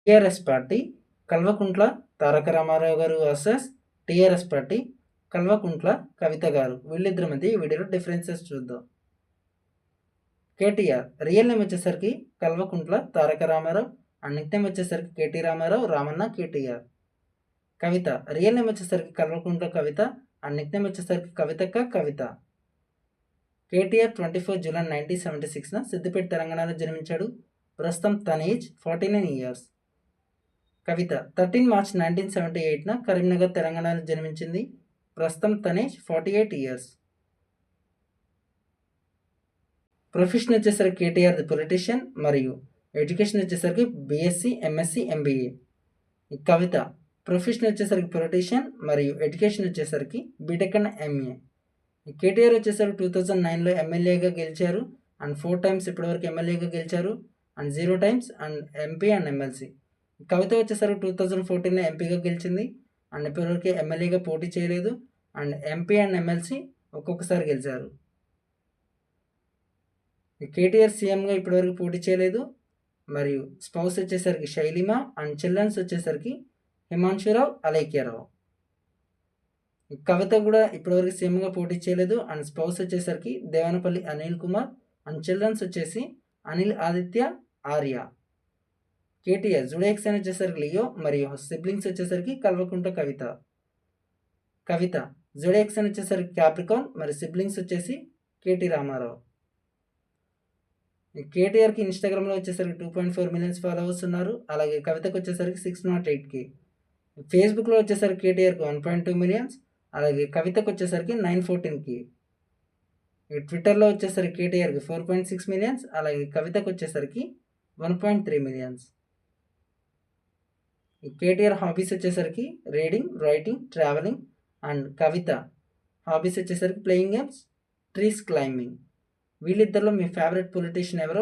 TRS party Kalvakuntla Taraka Ramarao గారు versus TRS party Kalvakuntla Kavitha గారు. వీళ్ళిద్దరి మధ్య ఈ వీడియోలో డిఫరెన్సెస్ చూద్దాం. కేటీఆర్ రియల్ నేమ్ వచ్చేసరికి Kalvakuntla Taraka Ramarao and Nick name వచ్చేసరికి కేటీ రామారావు, రామన్న, కేటీఆర్. కవిత రియల్ నేమ్ వచ్చేసరికి Kalvakuntla Kavitha and Nick name వచ్చేసరికి కవితక్క, కవిత. కేటీఆర్ 24 జూలై 1976 సిద్దిపేట తెలంగాణలో జన్మించాడు. ప్రస్తుతం తన ఏజ్ 49 ఇయర్స్. కవిత 13 మార్చ్ 1978 కరీంనగర్ తెలంగాణలో జన్మించింది. ప్రస్తుతం తన ఏజ్ 48 ఇయర్స్. ప్రొఫెషన్ వచ్చేసరికి కేటీఆర్ ది పొలిటీషియన్ మరియు ఎడ్యుకేషన్ వచ్చేసరికి బీఎస్సీ, ఎంఎస్సీ, ఎంబీఏ. కవిత ప్రొఫెషన్ వచ్చేసరికి పొలిటీషియన్ మరియు ఎడ్యుకేషన్ వచ్చేసరికి బీటెక్ అండ్ ఎంఏ. కేటీఆర్ వచ్చేసరికి 2009లో ఎమ్మెల్యేగా గెలిచారు అండ్ 4 టైమ్స్ ఇప్పటివరకు ఎమ్మెల్యేగా గెలిచారు and 0 times and MP and MLC. Kavitha వచ్చేసరికి 2014లో ఎంపీగా గెలిచింది అండ్ ఇప్పటివరకు ఎమ్మెల్యేగా పోటీ చేయలేదు అండ్ ఎంపీ అండ్ ఎమ్మెల్సీ ఒక్కొక్కసారి గెలిచారు. కేటీఆర్ సీఎంగా ఇప్పటివరకు పోటీ చేయలేదు మరియు స్పౌస్ వచ్చేసరికి శైలిమ అండ్ చిల్డ్రన్స్ వచ్చేసరికి హిమాంశురావు, అలేఖ్యరావు. కవిత కూడా ఇప్పటివరకు సీఎంగా పోటీ చేయలేదు అండ్ స్పౌస్ వచ్చేసరికి దేవనపల్లి అనిల్ కుమార్ అండ్ చిల్డ్రన్స్ వచ్చేసి అనిల్ ఆదిత్య, ఆర్య. కేటీఆర్ జుడేక్ సైన్ వచ్చేసరికి లియో మరియు సిబ్లింగ్స్ వచ్చేసరికి కల్వకుంట్ల కవిత. కవిత జుడేక్ సైన్ వచ్చేసరికి క్యాప్రికాన్ మరియు సిబ్లింగ్స్ వచ్చేసి కేటీ రామారావు. కేటీఆర్కి ఇన్స్టాగ్రామ్లో వచ్చేసరికి 2.4 మిలియన్స్ ఫాలోవర్స్ ఉన్నారు. అలాగే కవితకు వచ్చేసరికి 608K. ఫేస్బుక్లో వచ్చేసరికి కేటీఆర్కి 1.2 మిలియన్స్, అలాగే కవితకు వచ్చేసరికి 914K. ట్విట్టర్లో వచ్చేసరికి కేటీఆర్కి 4.6 మిలియన్స్, అలాగే కవితకు వచ్చేసరికి 1.3 మిలియన్స్. కేటీఆర్ హాబీస్ వచ్చేసరికి reading, writing, travelling and Kavitha hobbies వచ్చేసరికి ప్లేయింగ్ గేమ్స్, ట్రీస్ క్లైంబింగ్. వీళ్ళిద్దరిలో మీ ఫేవరెట్ పొలిటీషియన్ ఎవరో